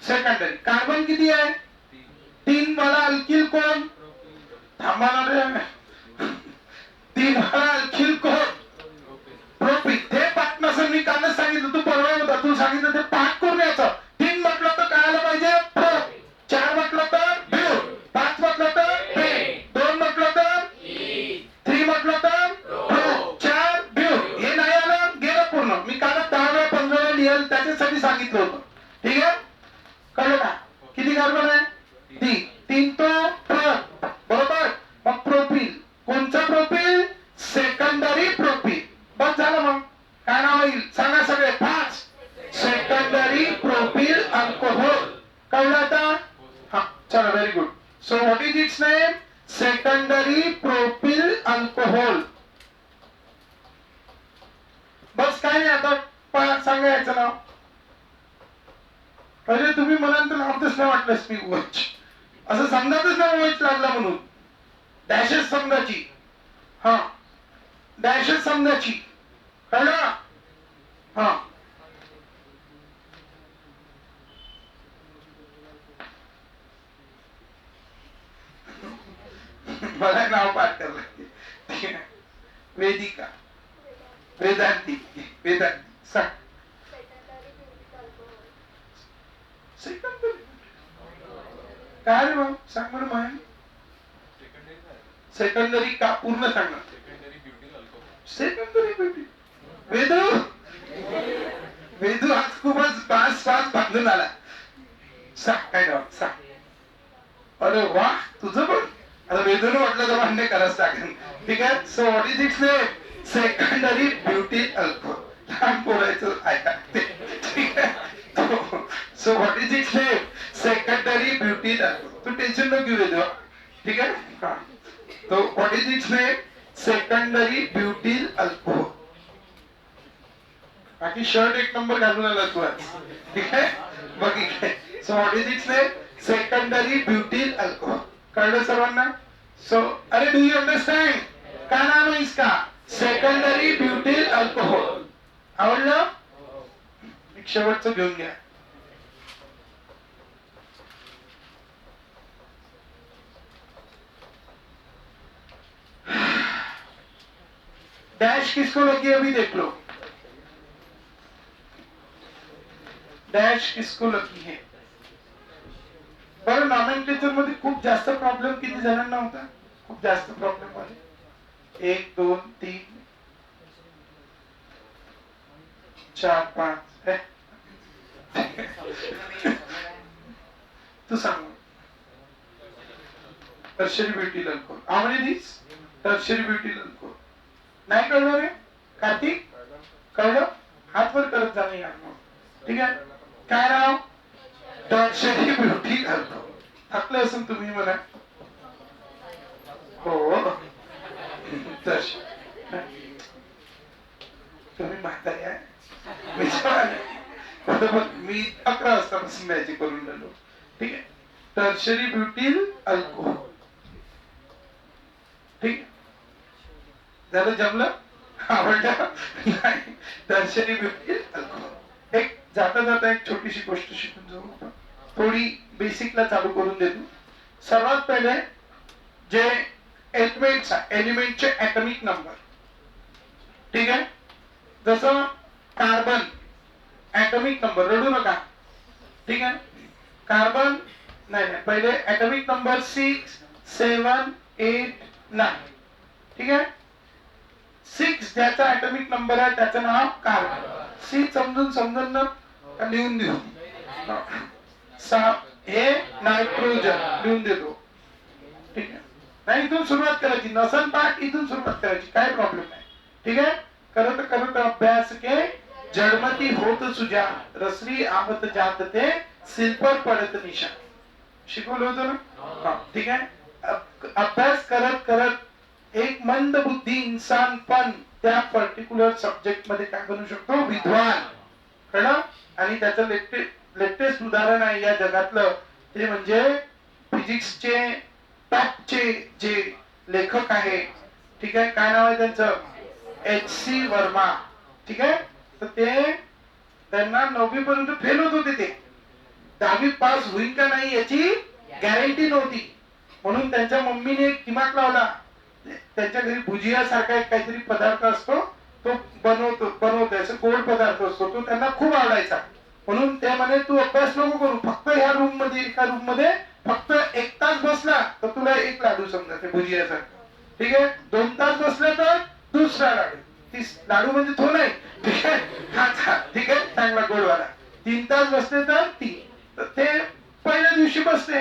सेकंडरी. कार्बन किती आहे? 3 वाला अल्किल कोण? थांबा ना रे. 3 वाला अल्किल कोण? प्रोपीन. ते पाठ नसेल, मी कालच सांगितलं, तू परवा होता, तू सांगितलं ते पाठ करून यायचं. 3 म्हटलं तर काय आलं पाहिजे? प्रो. 4 म्हटलं तर ब्यू. 5 म्हटलं तर पे. 2 म्हटलं तर 3 म्हटलं तर प्रो. 4 ब्यू. हे नाही आलं, गेलं पूर्ण. मी कालच 10 वेळा 15 वेळा लिहिलं, त्याच्यासाठी सांगितलं होतं. ठीक आहे, कळलं का? किती कार्बन आहे? 3 तो प्रो. बरोबर. मग प्रोपीन. कोणचा प्रोपीन? Secondary propene. बस झालं. मग काय नाव येईल? सांगा सगळे. 5 सेकंडरी प्रोपील अल्कोहोल. कळलं आता? हा, चला, very good. So what is it's name? Secondary propyl alcohol. बस काय नाही, आता सांगा याचं नाव. पहिले तुम्ही म्हणाल तर नावच नाही वाटलंच मी OH. असं समजातच ना OH लागला म्हणून. डॅशेस समजायची. हा, डॅशेस समजायची. कळलं? हा, मला नाव पाठ करावं लागते. ठीक आहे. वेदिका, वेदांती, वेदांती सांग. सेकंडरी काय रे भाऊ सांग बरं मग. सेकंडरी का पूर्ण सांग. Secondary beauty. वेदू वेदू आज खूपच पाच बांधून आला. सांग काय नाव सांग. अरे वा तुझं पण आता वेदून म्हटलं तर भांडे कराच टाकेन. ठीक आहे. So what is it's name. Secondary beauty alcohol. लहान पोरायचं ऐका. ठीक आहे. So what is it's name. Secondary beauty alcohol. तू टेन्शन नको घेऊ वेदू. ठीक आहे. हा तो what is it's name. Secondary beauty alcohol. बाकी शर्ट एक नंबर घालून आला तू आज. ठीक आहे. बघ so what is it's name. Secondary beauty alcohol. कळलं सर्वांना. सो अरे डू यू अंडरस्टँड. काय नाम आहे इसका. Secondary beauty alcohol. आवडलं. एक शेवटचं घेऊन घ्या. डैश किसको लगी अभी देख लो. डैश किसको लगी है. बरं नॉमेनक्लेचर मध्ये खूप जास्त प्रॉब्लेम किती जणांना होता. खूप जास्त प्रॉब्लेम आले. 1 2 3 4 5 तू सांग. Tertiary beauty alcohol. How many this. Tertiary beauty alcohol. नाही कळलं रे कार्तिक. कळलं. हात वर करत जा नाही. ठीक आहे. काय नाव. Tertiary beauty alcohol. थकले असून तुम्ही मला. हो तुम्ही म्हातारी आहे. मी 11 वाजतापासून मॅजिक करून राहिलो. ठीक आहे. Tertiary beauty alcohol. ठीक झालं. जमलं. आवडलं. नाही टर्शरी ब्युटी अल्कोहोल. एक जाता जाता एक छोटीशी गोष्ट शिकून जाऊ. थोडी बेसिकला चालू करून देतो. सर्वात पहिले जे एलिमेंटचे ऍटॉमिक नंबर. ठीक आहे. जसं कार्बन ऍटॉमिक नंबर. रडू नका. ठीक आहे. कार्बन नाही पहिले ऍटॉमिक नंबर 6 7 8 9. ठीक आहे. 6 ज्याचा ऍटॉमिक नंबर आहे त्याचं नाव कार्बन. 6 समजून ना लिहून देऊ. हे नायट्रोजन लिहून देतो. ठीक आहे. नाही इथून सुरुवात करायची. नसन पाठ इथून सुरुवात करायची. काय प्रॉब्लेम नाही. ठीक आहे. करत करत अभ्यास के जडमती होत सुजा रसरी आवत जात ते सिल्पर पडत निशा. शिकवलं होतं ना. ठीक आहे. अभ्यास करत करत एक मंद बुद्धी इंसान पण त्या पर्टिक्युलर सब्जेक्ट मध्ये काय बनू शकतो. विद्वान. कळलं. आणि त्याचं लेटेस्ट उदाहरण आहे या जगातलं ते म्हणजे फिजिक्सचे टॉपचे जे लेखक आहे. ठीक आहे. काय नाव आहे त्यांचं. H.C. वर्मा. ठीक आहे. तर ते त्यांना 9वी पर्यंत फेल होत होते. ते 10वी पास होईल का नाही याची गॅरंटी नव्हती. म्हणून त्यांच्या मम्मीने एक दिमाग लावला. त्यांच्या घरी भुजिया सारखा एक काहीतरी पदार्थ असतो तो बनवतो असं गोड पदार्थ असतो. तो त्यांना खूप आवडायचा. म्हणून ते म्हणे तू अभ्यास नको करू. फक्त ह्या रूम मध्ये एका रूम मध्ये फक्त 1 तास बसला तर तुला एक लाडू समजा ते भुजियासारखं. ठीक आहे. 2 तास बसला तर दुसरा लाडू. लाडू म्हणजे तो नाही. ठीक आहे. हा ठीक आहे. चांगला गोडवाला. 3 तास बसले तर 3. तर ते पहिल्या दिवशी बसले.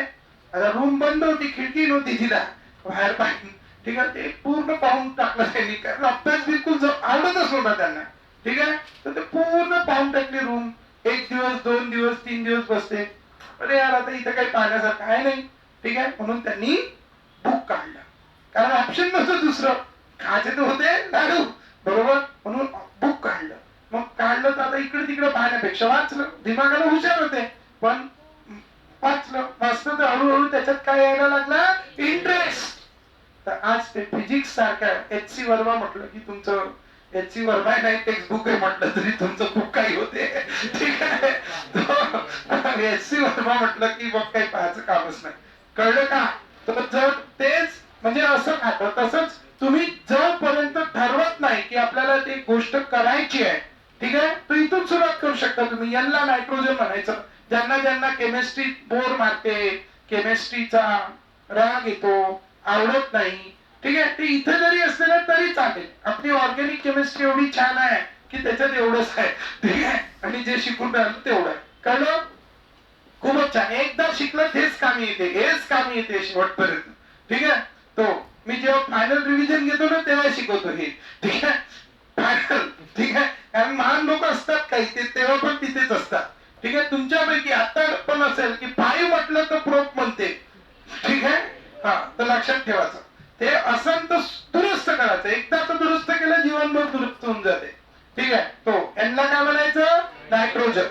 आता रूम बंद होती. खिडकी नव्हती तिला बाहेर पाहिजे. ठीक आहे. ते पूर्ण पाहून टाकलं त्यांनी. कारण अभ्यास बिलकुल आवडतच नव्हता त्यांना. ठीक आहे. तर ते पूर्ण पाहून टाकले रूम. 1 दिवस 2 दिवस 3 दिवस बसते. अरे यार आता इथं काही पाहण्यासारखं आहे नाही. ठीक आहे. म्हणून त्यांनी बुक काढला. कारण ऑप्शन नव्हतं दुसरं. खायचे तर होते लाडू. बरोबर. म्हणून बुक काढलं. मग काढलं तर आता इकडे तिकडे पाहण्यापेक्षा वाचलं. दिमागाला हुशार होते. पण वाचलं वाचलं तर हळूहळू त्याच्यात काय यायला लागला. इंटरेस्ट. तर आज ते फिजिक्स सारख्या H.C. वर्मा म्हटलं की तुमचं H.C. वर्मा नाही टेक्स्ट बुक आहे म्हटलं तरी तुमचं खूप काही होते. ठीक आहे. H.C. वर्मा म्हटलं की मग काही पाहायचं कामच नाही. कळलं का. तर जर तेच म्हणजे असं खातं तसंच तुम्ही जोपर्यंत ठरवत नाही की आपल्याला ती गोष्ट करायची आहे. ठीक आहे. तर इथून सुरुवात करू शकता तुम्ही. यांना नायट्रोजन म्हणायचं. ज्यांना ज्यांना केमिस्ट्री बोर मारते केमिस्ट्रीचा राग येतो, आवडत नाही, ठीक आहे, ते इथे जरी असले ना तरी चालेल. आपली ऑर्गॅनिक केमिस्ट्री एवढी छान आहे की त्याच्यात एवढंच आहे, ठीक आहे, आणि जे शिकून राहिलं तेवढं आहे. कळलं? खूपच छान. एकदा शिकलं हेच कामी येते, हेच कामी येते शेवटपर्यंत, ठीक आहे. तो मी जेव्हा फायनल रिव्हिजन घेतो ना तेव्हा शिकवतो हे, ठीक आहे, फायनल, ठीक आहे. कारण महान लोक असतात काही ते तेव्हा पण तिथेच असतात, ठीक आहे. तुमच्यापैकी आता पण असेल की 5 म्हटलं तर प्रोप म्हणते, ठीक आहे. हा, तर लक्षात ठेवायचं ते असं तर दुरुस्त करायचं. एकदा तर दुरुस्त केलं जीवनभर दुरुस्त होऊन जाते, ठीक आहे. तो यांना काय म्हणायचं? नायट्रोजन.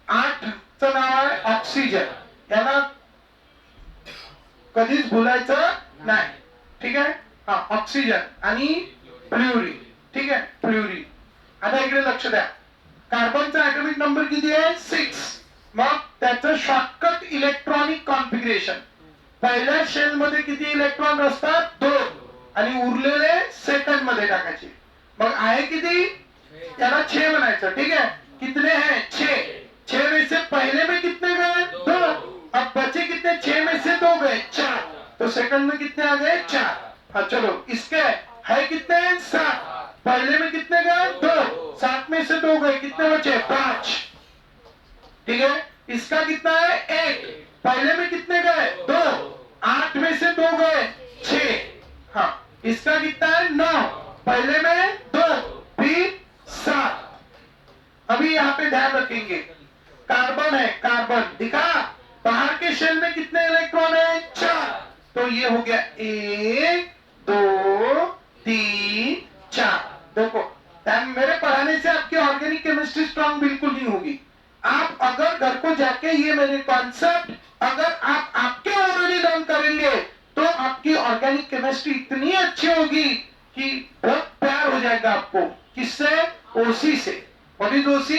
8 चं नाव आहे ऑक्सिजन. याला कधीच भुलायचं नाही, ठीक आहे. हा, ऑक्सिजन आणि फ्ल्युरिन, ठीक आहे, फ्ल्युरिन. आता इकडे लक्ष द्या. कार्बनचा ऍटॉमिक नंबर किती आहे? 6. मग त्याचं शॉर्टकट इलेक्ट्रॉनिक कॉन्फिगरेशन, पहिल्या शेल मध्ये किती इलेक्ट्रॉन असतात? 2, आणि उरलेले सेकंड मध्ये टाकायचे. मग आहे किती? त्याला 6 म्हणायचं, ठीक है. कितने हैं? 6. 6 में से पहले में कितने गए? 2. अब बचे कितने? 6 में से 2 गए, 4. तो सेकंड में कितने आ गए? 4. हाँ चलो, इसके है कितने? 7. पहले में कितने गए? 2. 7 में से 2 गए, कितने बचे? 5, ठीक है. इसका कितना है? 1. पहले में कितने गए? 2. 8 में से 2 गए, 6. हाँ, इसका कितना है? 9. पहले में 2, फिर 7. अभी यहाँ पे ध्यान रखेंगे, कार्बन है, कार्बन दिखा, बाहर के शेल में कितने इलेक्ट्रॉन है? 4. तो ये हो गया 1, 2, 3, 4. देखो, मेरे पढ़ाने से आपकी ऑर्गेनिक केमिस्ट्री स्ट्रांग बिल्कुल नहीं होगी. आप अगर घर को जाके ये मेरे कॉन्सेप्ट अगर आप आपके ऑलरेडी लर्न करेंगे तो आपकी ऑर्गेनिक केमिस्ट्री इतनी अच्छी होगी कि बहुत प्यार हो जाएगा आपको. किससे? ओसी से. What is OC?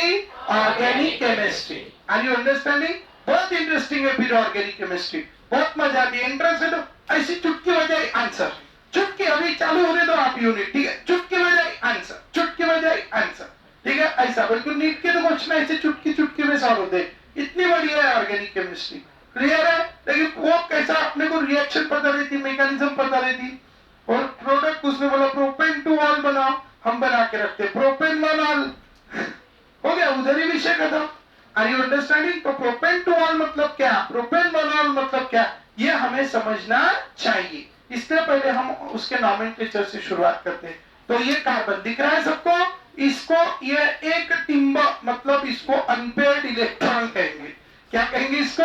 Organic chemistry. Are you understanding? बहुत इंटरेस्टिंग है फिर ऑर्गेनिक केमिस्ट्री, बहुत मजा आती है. इंटरेस्ट है तो ऐसी चुटकी बजाई आंसर, चुटकी अभी चालू होने दो आप यूनिट, ठीक है. चुटकी बजाई आंसर, चुटकी बजाई आंसर, ठीक है. ऐसा बिल्कुल नीट के तो क्वेश्चन ऐसे चुटकी चुटकी में सॉल्व होते. इतनी बढ़िया है ऑर्गेनिक केमिस्ट्री. क्लियर है? लेकिन वो कैसा, अपने को रिएक्शन पता रहती, मैकेनिज्म पता रहती, और प्रोडक्ट उसने बोला प्रोपेन टू ऑल बनाओ, हम बना के रखते प्रोपेन वन ऑल, हो गया, उधर ही विषय खत्म. Are you understanding? तो प्रोपेन टू ऑल मतलब क्या, प्रोपेन वन ऑल मतलब क्या, ये हमें समझना चाहिए. इससे पहले हम उसके नॉमेनक्लेचर से शुरुआत करते हैं. तो ये कार्बन दिख रहा है सबको, इसको ये एक टिम्ब मतलब इसको अनपेयर्ड इलेक्ट्रॉन कहेंगे. क्या कहेंगे इसको?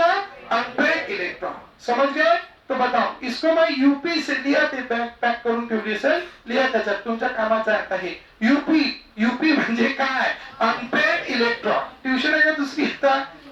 Unpaired electron. समझ गए? तो बताओ, इसको मैं यूपी से लिया ते पॅक करून ठेवली असेल, लिहा त्याच्यात, तुमच्या कामाचा आता हे यूपी. यूपी म्हणजे काय? Unpaired electron. ट्यूशन आहे का दुसरी?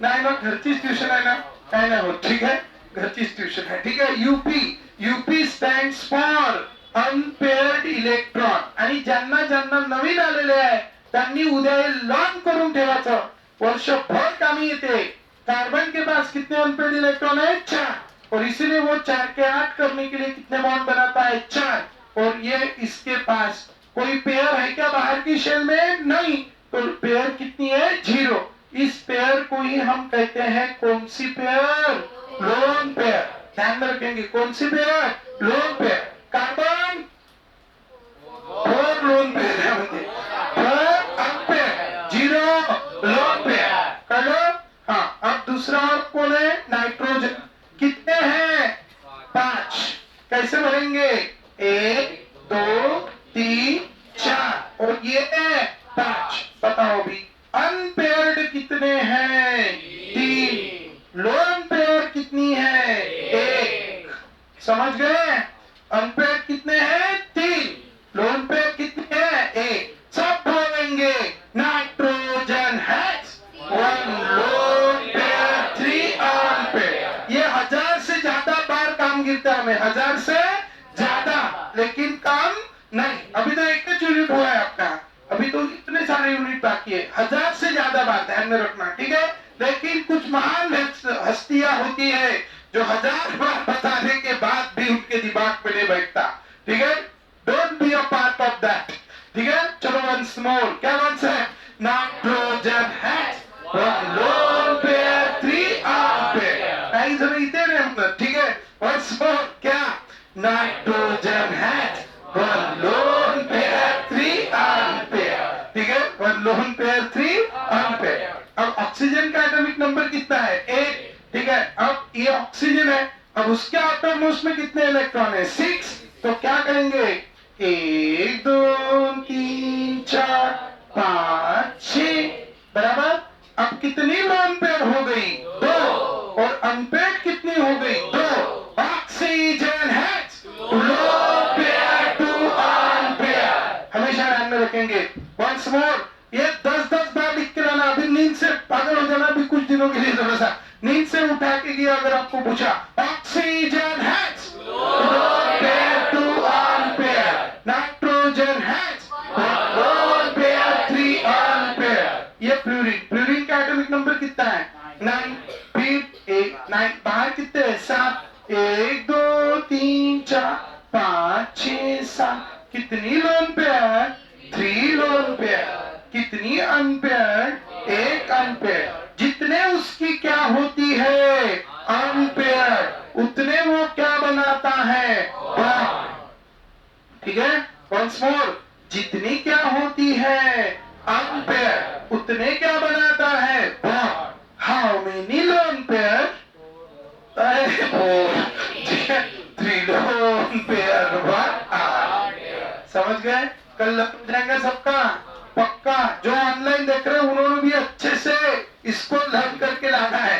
नाही ना, घरचीच ट्यूशन आहे ना, काय नाही होत, ठीक आहे, घरचीच ट्यूशन आहे, ठीक आहे. UP, UP stands for unpaired electron. आणि ज्यांना ज्यांना नवीन आलेले आहे त्यांनी उद्या हे लर्न करून ठेवायचं, वर्षभर कामी येते. कार्बन के पास कितने अनपेयर्ड इलेक्ट्रॉन है? 4. और इसीलिए वो 4 के 8 करने के लिए कितने बॉन्ड बनाता है? 4. और ये इसके पास कोई पेयर है क्या बाहर की शेल में? नहीं. तो पेयर कितनी है? 0. इस पेयर को ही हम कहते हैं कौन सी पेयर? Lone pair. ध्यान में रखेंगे, कौन सी pair? Lone pair. Carbon 4 lone pair है, 4 अनपेयर, 0 लोन पेयर. कर लो. हाँ, अब दूसरा और कौन है? नाइट्रोजन. कितने हैं? 5. कैसे भरेंगे? 1, 2, 3, 4, और ये 5. बताओ भी, अनपेयर्ड कितने हैं? 3. लोन पेयर कितनी है? 1. समझ गए? अनपेयर्ड कितने हैं? 3. लोन पेयर कितने हैं? 1. सब भरेंगे. Nitrogen has 1 lone pair, 3 unpaired. ये 1000 से ज्यादा बार काम गिरता है हमें, 1000 से ज्यादा, लेकिन काम नहीं. अभी तो एक यूनिट हुआ है आपका, अभी तो इतने सारे यूनिट बाकी है. 1000 से ज्यादा बात ध्यान में रखना, ठीक है. लेकिन कुछ महान हस्तियां होती है जो 1000 बार बताने के बाद भी उनके दिमाग में नहीं बैठता, ठीक है. Don't be a part of that, ठीक है. चलो वंस मोर, क्या वंस है? Nitrogen has 1 lone pair, 3 unpaired. प्राइस हमें इतने रहे, ठीक है। वंस मोर, क्या nitrogen has one lone pair 3 unpair, ठीक है, वन लोन पेयर 3 अनपेयर। अब ऑक्सीजन का एटॉमिक नंबर कितना है? 8, ठीक है। अब ये ऑक्सीजन है, अब उसके आउटर मोस्ट में कितने इलेक्ट्रॉन है? 6। तो क्या करेंगे? 1 2 3 4 5 6 बराबर। अब कितनी लोन पेयर हो गई? 2। और अनपेयर कितनी हो गई? 2। Oxygen has lone pair 2 unpaired, हमेशा ध्यान में रखेंगे। वंस मोर, ये 10-10 बार लिख के लाना। अभी नींद से पागल हो जाना अभी कुछ दिनों के लिए, थोड़ा सा नींद से उठा के गया अगर आपको पूछा oxygen has lone pair 2 unpaired, nitrogen has lone pair 3 unpaired. ये फ्लोरीन, फ्लोरीन का एटॉमिक नंबर कितना है? 9। फिर 9 बाहर कितने हैं? 7। 1 2 3 4 5 6 7। कितनी लोन पेयर? 3 lone pair. कितनी अनपेयर? 1 अनपेयर। जितने उसकी क्या होती है? अनपेयर, उतने वो क्या बनाता है? बॉन्ड, ठीक है। वंस मोर, जितनी क्या होती है? अनपेयर, उतने क्या बनाता है? Bond. How many lone pair? 3 lone pair 1 समझ गए? कल लग जाएगा सबका पक्का। जो ऑनलाइन देख रहे हैं उन्होंने भी अच्छे से इसको लर्न करके लाना है।